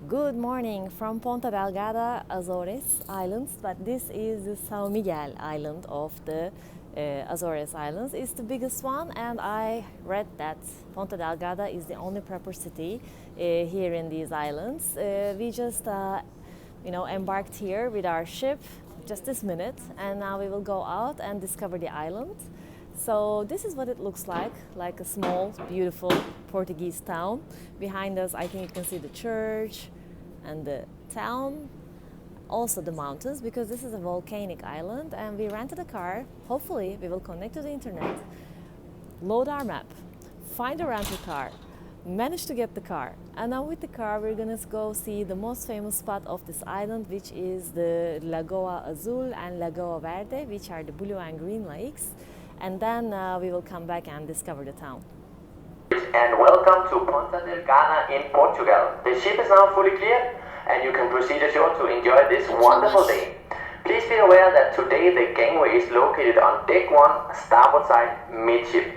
Good morning from Ponta Delgada, Azores Islands, but this is the Sao Miguel Island of the Azores Islands. It's the biggest one, and I read that Ponta Delgada is the only proper city here in these islands. We just embarked here with our ship just this minute, and now we will go out and discover the island. So this is what it looks like a small, beautiful Portuguese town. Behind us, I think you can see the church and the town, also the mountains, because this is a volcanic island, and we rented a car. Hopefully we will connect to the internet, load our map, find a rental car, manage to get the car, and now with the car we're gonna go see the most famous spot of this island, which is the Lagoa Azul and Lagoa Verde, which are the blue and green lakes. And then we will come back and discover the town. And welcome to Ponta Delgada in Portugal. The ship is now fully cleared and you can proceed ashore to enjoy this wonderful day. Please be aware that today the gangway is located on deck 1, starboard side, midship.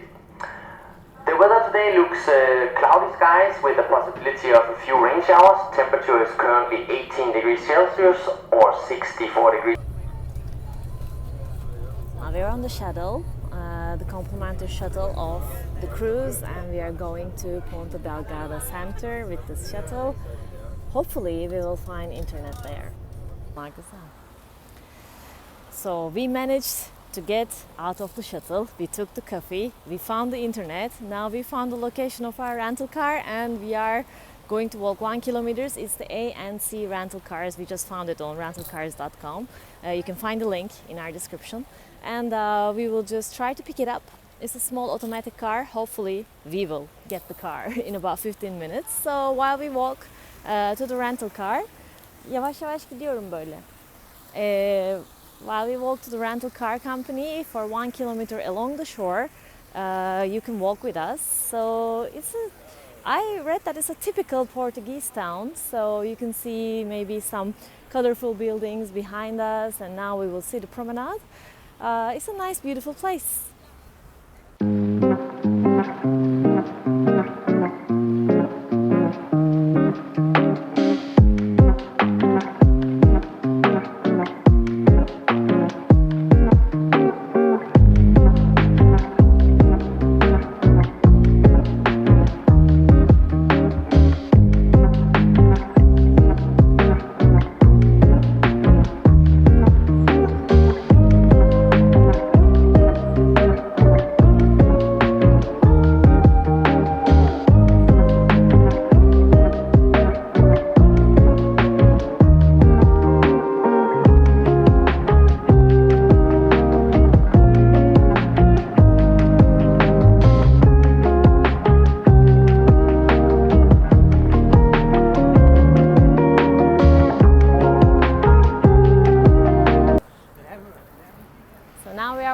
The weather today looks cloudy skies with the possibility of a few rain showers. Temperature is currently 18 degrees Celsius or 64 degrees. Now we're on the shuttle, the complimentary shuttle of the cruise, and we are going to Ponta Delgada Center with this shuttle. Hopefully we will find internet there. Like this. So we managed to get out of the shuttle, we took the coffee, we found the internet, now we found the location of our rental car, and we are going to walk 1 kilometer. It's the A and C rental cars. We just found it on rentalcars.com. You can find the link in our description. And we will just try to pick it up. It's a small automatic car. Hopefully we will get the car in about 15 minutes. So while we walk to the rental car, yavaş yavaş gidiyorum böyle. While we walk to the rental car company for 1 kilometer along the shore, you can walk with us. So I read that it's a typical Portuguese town. So you can see maybe some colorful buildings behind us, and now we will see the promenade. It's a nice, beautiful place.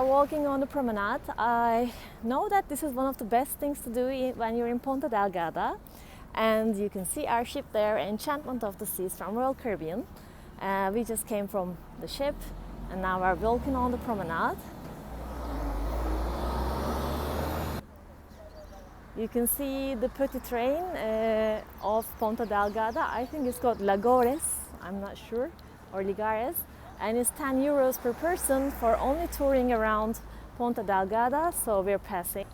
Walking on the promenade, I know that this is one of the best things to do when you're in Ponta Delgada, and you can see our ship there, Enchantment of the Seas from Royal Caribbean. We just came from the ship, and now we're walking on the promenade. You can see the petit train of Ponta Delgada. I think it's called Lagores, I'm not sure, or Ligares. And it's 10 euros per person for only touring around Ponta Delgada, so we're passing.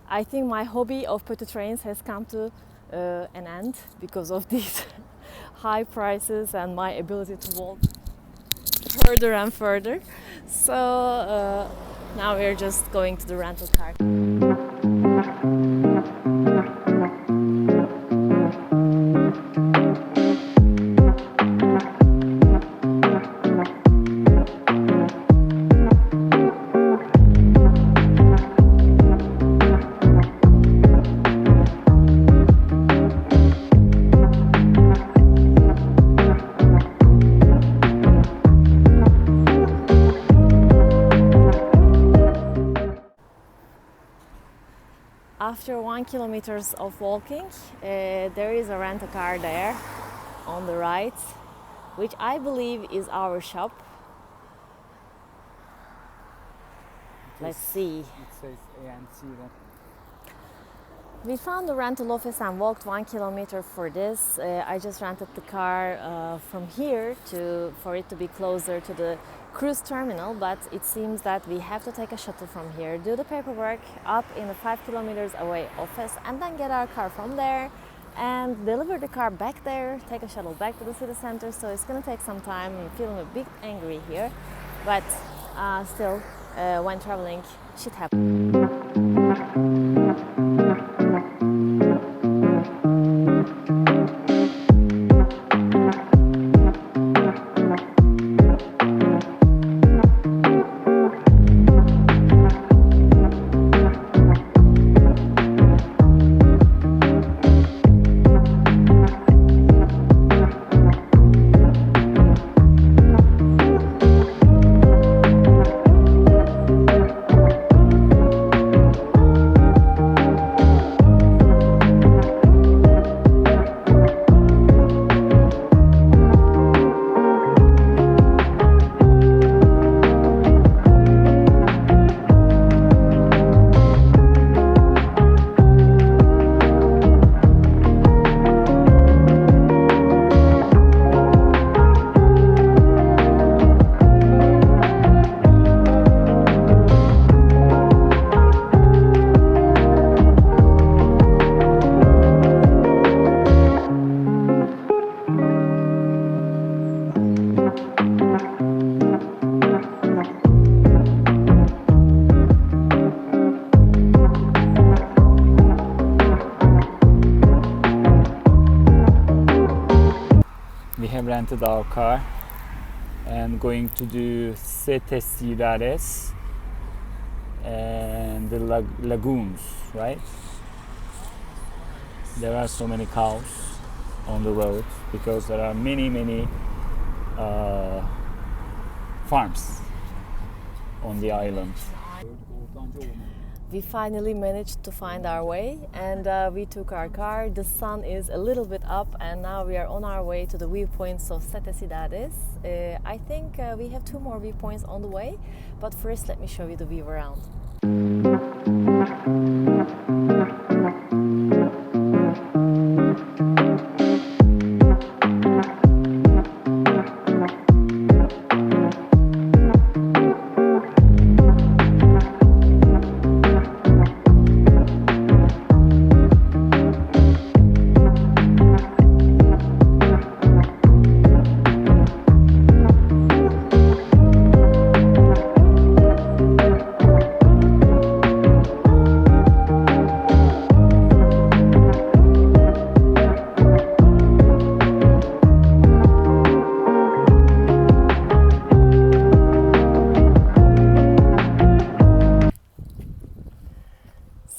I think my hobby of petit trains has come to an end because of these high prices and my ability to walk further and further. So now we're just going to the rental car. After 1 kilometer of walking, there is a rental car there on the right, which I believe is our shop. Let's see. It says A and C there. We found a rental office and walked 1 kilometer for this. I just rented the car from here for it to be closer to the cruise terminal, but it seems that we have to take a shuttle from here, do the paperwork up in a 5 kilometers away office, and then get our car from there and deliver the car back there, take a shuttle back to the city center. So it's gonna take some time. I'm feeling a bit angry here, but still, when traveling, shit happens. Rented our car and going to do Sete Cidades and the lagoons, right? There are so many cows on the road because there are many farms on the island. We finally managed to find our way, and we took our car. The sun is a little bit up, and now we are on our way to the viewpoints of Sete Cidades. I think we have 2 more viewpoints on the way, but first let me show you the view around.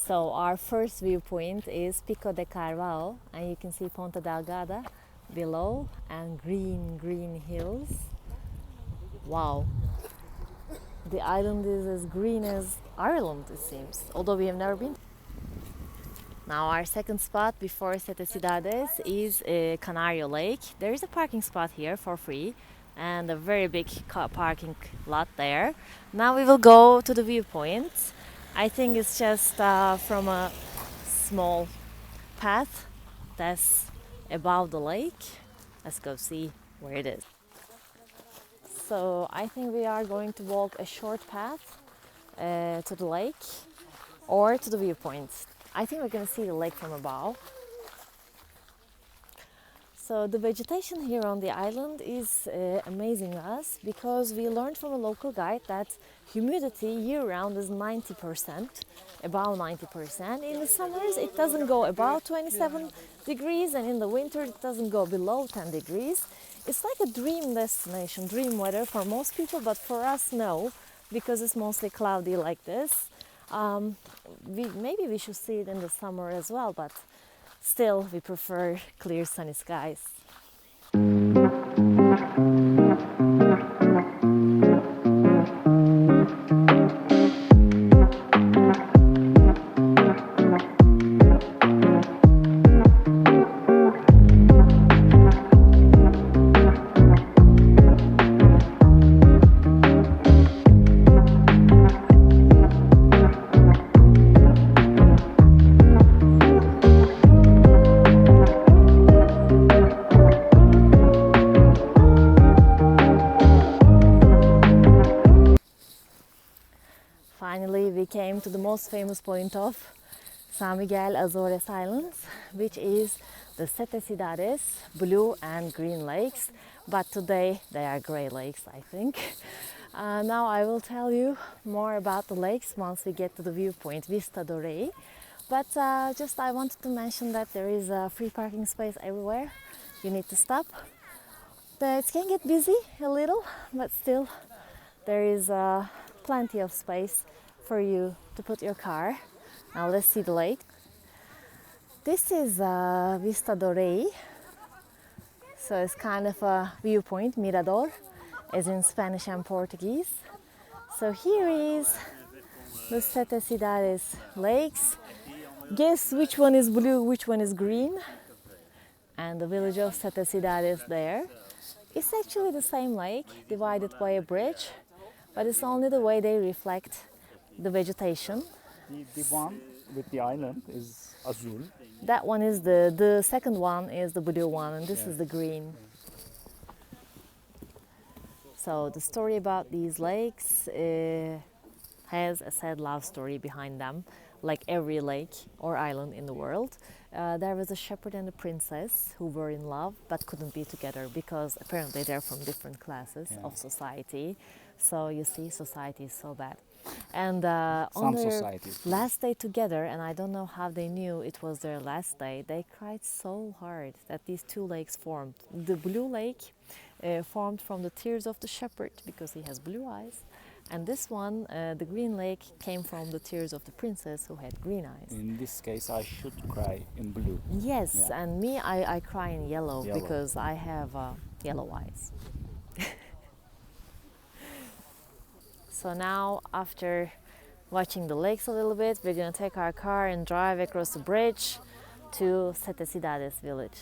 So our first viewpoint is Pico de Carvalho, and you can see Ponta Delgada below and green hills. Wow, the island is as green as Ireland, it seems, although we have never been. Now our second spot before Sete Cidades is Canario Lake. There is a parking spot here for free and a very big parking lot there. Now we will go to the viewpoint. I think it's just from a small path that's above the lake. Let's go see where it is. So I think we are going to walk a short path to the lake or to the viewpoint. I think we're going to see the lake from above. So the vegetation here on the island is amazing us because we learned from a local guide that humidity year-round is 90%, about 90%. In the summers it doesn't go above 27 degrees, and in the winter it doesn't go below 10 degrees. It's like a dream destination, dream weather for most people, but for us no, because it's mostly cloudy like this. Maybe we should see it in the summer as well, but still we prefer clear sunny skies. came to the most famous point of Sao Miguel Azores Islands, which is the Sete Cidades, blue and green lakes, but today they are gray lakes, I think. Now I will tell you more about the lakes once we get to the viewpoint Vista do Rei. But just I wanted to mention that there is a free parking space everywhere. You need to stop. It can get busy a little, but still there is plenty of space for you to put your car. Now let's see the lake. This is Vista do Rei, so it's kind of a viewpoint, mirador, as in Spanish and Portuguese. So here is the Sete Cidades lakes. Guess which one is blue, which one is green? And the village of Sete Cidades there. It's actually the same lake, divided by a bridge, but it's only the way they reflect the vegetation. The one with the island is Azul. That one is the second one is the blue one, and this is the green. So the story about these lakes has a sad love story behind them, like every lake or island in the world. There was a shepherd and a princess who were in love but couldn't be together because apparently they're from different classes of society. So you see, society is so bad. And on their last day together, and I don't know how they knew it was their last day, they cried so hard that these two lakes formed. The blue lake formed from the tears of the shepherd because he has blue eyes, and this one, the green lake, came from the tears of the princess who had green eyes. In this case, I should cry in blue. Yes, and me, I cry in yellow because I have yellow eyes. So now, after watching the lakes a little bit, we're going to take our car and drive across the bridge to Sete Cidades village.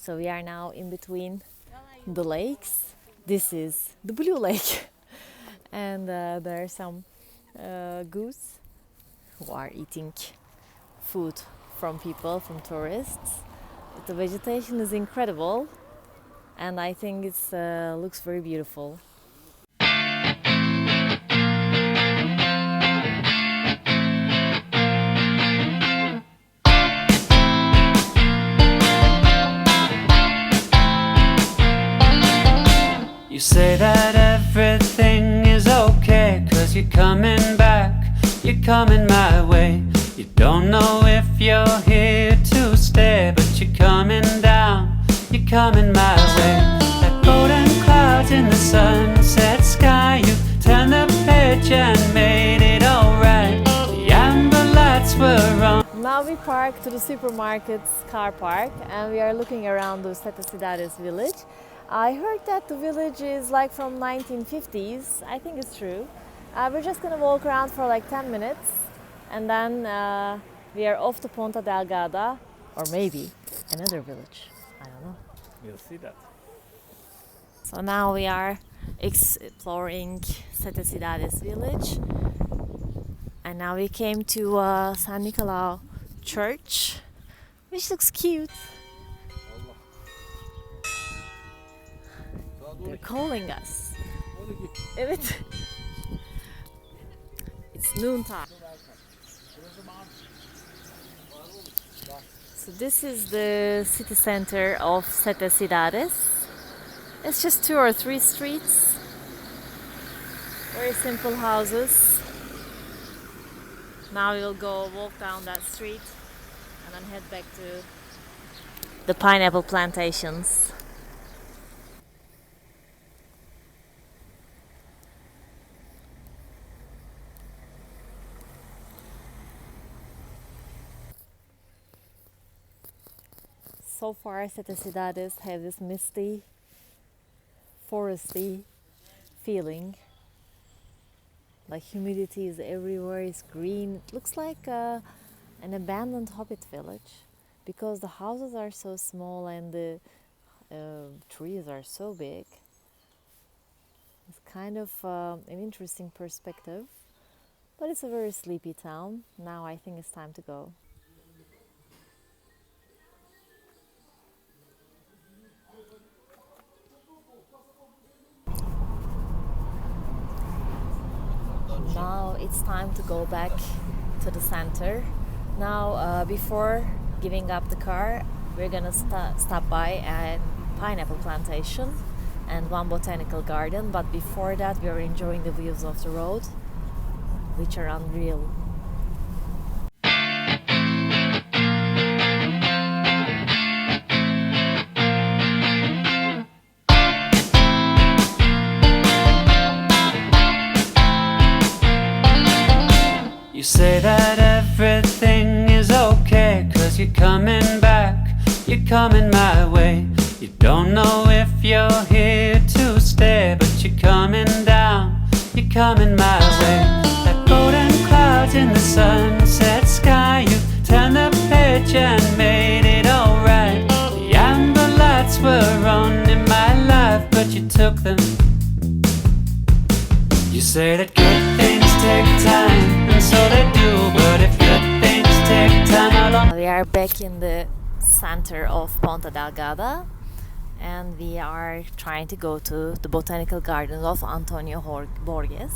So we are now in between the lakes. This is the blue lake. And there are some goose who are eating food from people, from tourists. The vegetation is incredible, and I think it looks very beautiful. You say that everything is okay, 'cause you're coming back, you're coming my way. You don't know if you're here to stay, but you're coming down, you're coming my way. Like golden clouds in the sunset sky, you turned the page and made it alright. The amber lights were on. Now we park to the supermarket's car park, and we are looking around the Sete Cidades village. I heard that the village is like from 1950s. I think it's true. We're just gonna walk around for like 10 minutes, and then we are off to Ponta Delgada, or maybe another village. I don't know. We'll see that. So now we are exploring Sete Cidades village, and now we came to San Nicolau church, which looks cute. They're calling us. Evet. It's noontime. So this is the city center of Sete Cidades. It's just 2 or 3 streets, very simple houses. Now we'll go walk down that street and then head back to the pineapple plantations. So far, Sete Cidades have this misty, foresty feeling. Like humidity is everywhere, it's green. It looks like an abandoned hobbit village because the houses are so small and the trees are so big. It's kind of an interesting perspective, but it's a very sleepy town. Now I think it's time to go. Now it's time to go back to the center. Now, before giving up the car, we're gonna stop by a pineapple plantation and one botanical garden. But before that, we are enjoying the views of the road, which are unreal. You say that everything is okay, 'cause you're coming back, you're coming my way. You don't know if you're here to stay, but you're coming down, you're coming my way. Like golden clouds in the sunset sky, you turned the page and made it alright. The amber lights were on in my life, but you took them. You say that good things take time, and so they do, but if good things take time, how long? We are back in the center of Ponta Delgada and we are trying to go to the Botanical Gardens of Antonio Borges.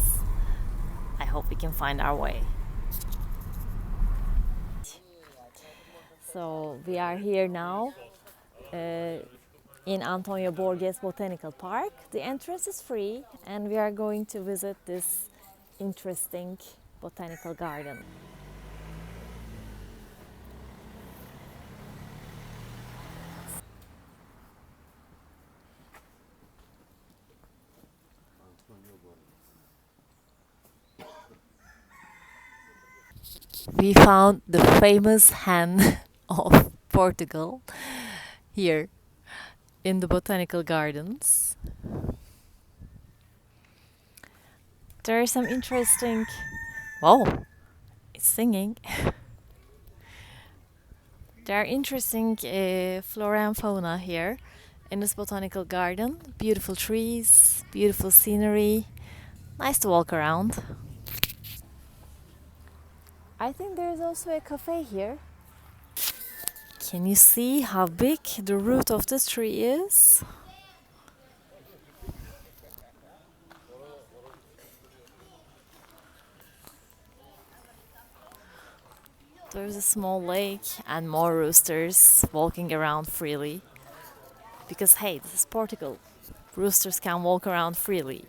I hope we can find our way. So we are here now in Antonio Borges Botanical Park. The entrance is free and we are going to visit this interesting botanical garden. We found the famous hen of Portugal here in the botanical gardens. There are some interesting. Whoa, it's singing. There are interesting flora and fauna here in this botanical garden. Beautiful trees, beautiful scenery, nice to walk around. I think there is also a cafe here. Can you see how big the root of this tree is? There's a small lake and more roosters walking around freely. Because hey, this is Portugal. Roosters can walk around freely.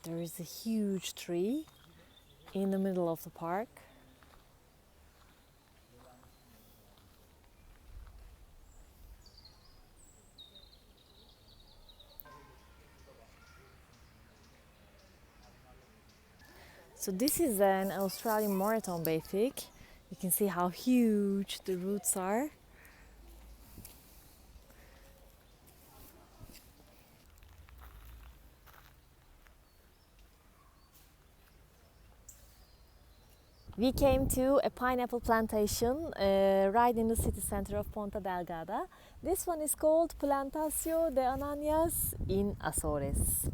There is a huge tree in the middle of the park. So this is an Australian marathon bay fig. You can see how huge the roots are. We came to a pineapple plantation right in the city center of Ponta Delgada. This one is called Plantación de Ananas in Azores.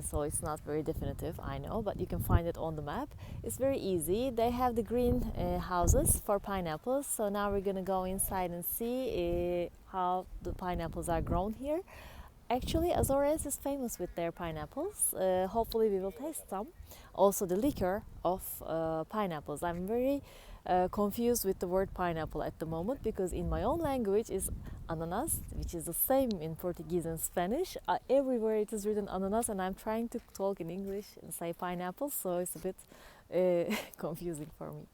So it's not very definitive, I know, but you can find it on the map. It's very easy. They have the green houses for pineapples. So now we're gonna go inside and see how the pineapples are grown here. Actually, Azores is famous with their pineapples. Hopefully we will taste some. Also the liquor of pineapples. I'm very confused with the word pineapple at the moment because in my own language is ananas, which is the same in Portuguese and Spanish. Everywhere it is written ananas and I'm trying to talk in English and say pineapple, so it's a bit confusing for me.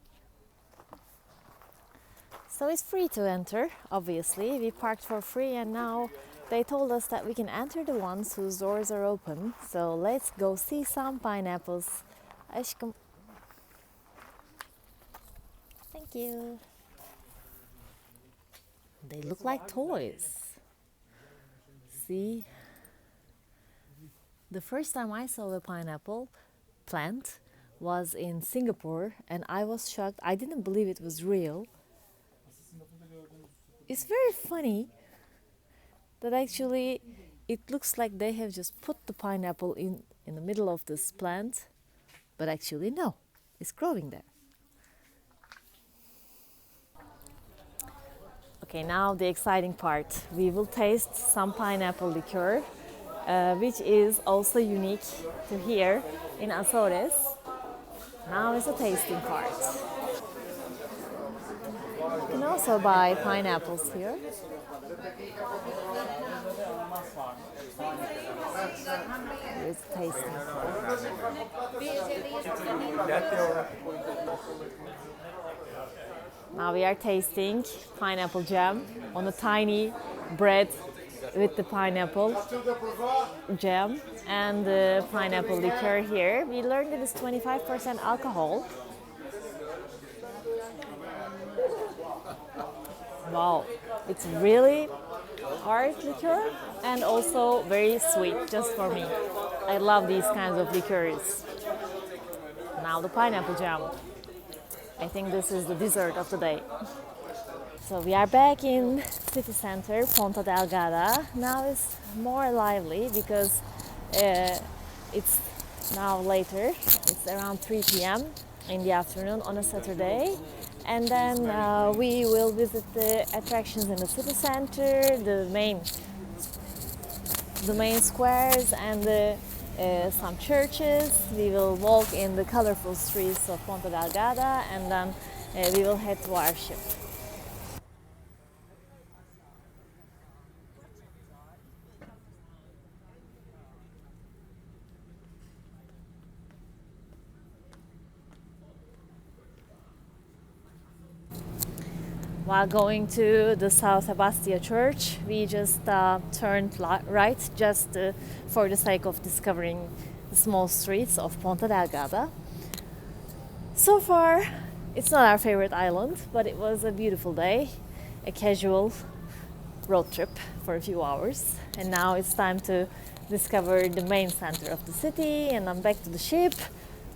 So it's free to enter, obviously. We parked for free and now they told us that we can enter the ones whose doors are open. So let's go see some pineapples. Aşkım. Thank you. They look like toys. See? The first time I saw a pineapple plant was in Singapore and I was shocked. I didn't believe it was real. It's very funny that actually it looks like they have just put the pineapple in the middle of this plant, but actually no, it's growing there. Okay, now the exciting part. We will taste some pineapple liqueur, which is also unique to here in Azores. Now is the tasting part. You can also buy pineapples here. Here's the tasting. Now we are tasting pineapple jam on a tiny bread with the pineapple jam and the pineapple liqueur here. We learned it is 25% alcohol. Wow, it's really hard liqueur and also very sweet, just for me. I love these kinds of liqueurs. Now the pineapple jam. I think this is the dessert of the day. So we are back in city center, Ponta Delgada. Now it's more lively because it's now later. It's around 3 p.m. in the afternoon on a Saturday. And then we will visit the attractions in the city center, the main squares and some churches. We will walk in the colorful streets of Ponta Delgada and then we will head to our ship. While going to the Sao Sebastian church, we just turned right just for the sake of discovering the small streets of Ponta Delgada. So far, it's not our favorite island, but it was a beautiful day, a casual road trip for a few hours. And now it's time to discover the main center of the city and I'm back to the ship.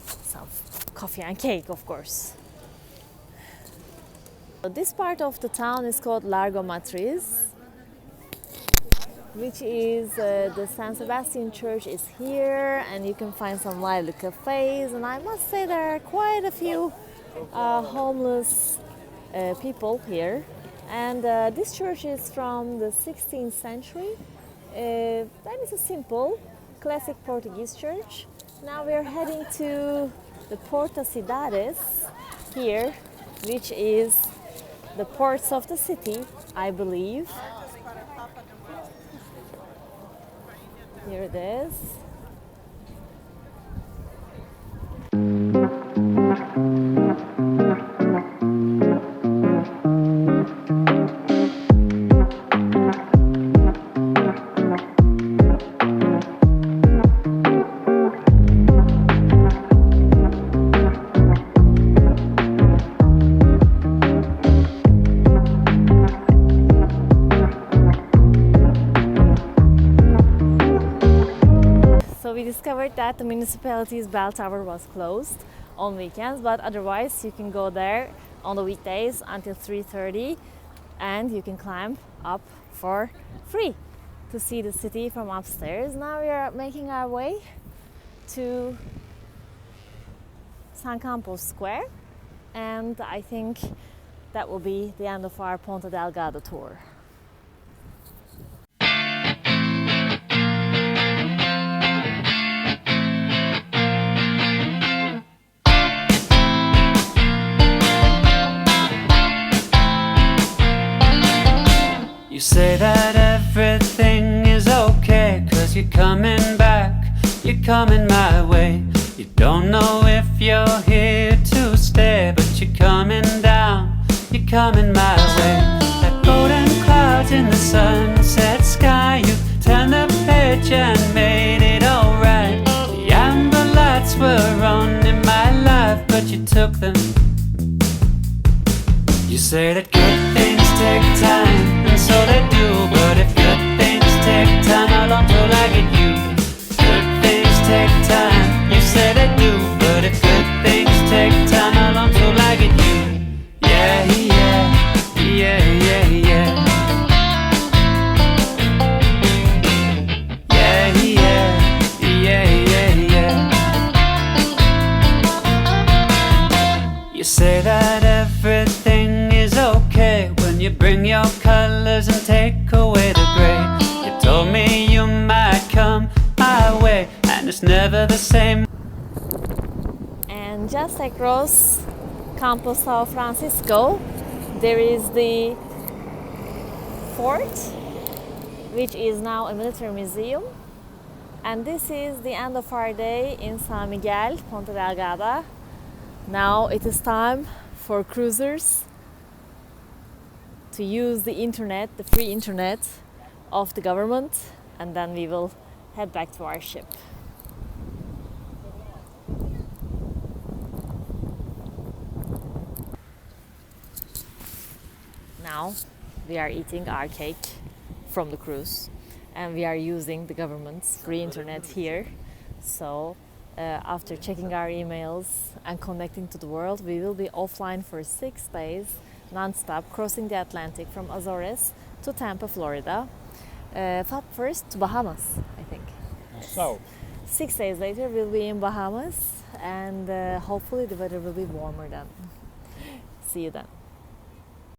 Some coffee and cake, of course. This part of the town is called Largo Matriz, which is the San Sebastian church is here and you can find some lively cafes, and I must say there are quite a few homeless people here, and this church is from the 16th century. That is a simple classic Portuguese church. Now we are heading to the Sete Cidades here, which is the ports of the city, I believe. Here it is. We discovered that the municipality's bell tower was closed. on weekends, but otherwise you can go there on the weekdays until 3:30 and you can climb up for free to see the city from upstairs. Now we are making our way to San Campos Square, and I think that will be the end of our Ponta Delgada tour. You say that everything is okay, 'cause you're coming back, you're coming my way. You don't know if you're here to stay, but you're coming down, you're coming my way. Like golden clouds in the sunset sky, you turned the page and made it alright. The amber lights were on in my life, but you took them. You say that good things take time, and so they do, but if good things take time, how long till I get you? Good things take time, you say they do, but if good things take time, how long till I get you? Yeah, yeah, yeah, yeah, yeah. Yeah, yeah, yeah, yeah, yeah. You say that everything is okay when you bring your colors and take away the gray. You told me you might come my way, and it's never the same. And just across Campo São Francisco there is the fort, which is now a military museum. And this is the end of our day in San Miguel, Ponta Delgada. Now it is time for cruisers to use the internet, the free internet of the government, and then we will head back to our ship. Now we are eating our cake from the cruise, and we are using the government's free internet here. So after checking our emails and connecting to the world, we will be offline for 6 days non-stop, crossing the Atlantic from Azores to Tampa, Florida. First to Bahamas, I think. So, 6 days later we'll be in Bahamas, and hopefully the weather will be warmer then. See you then.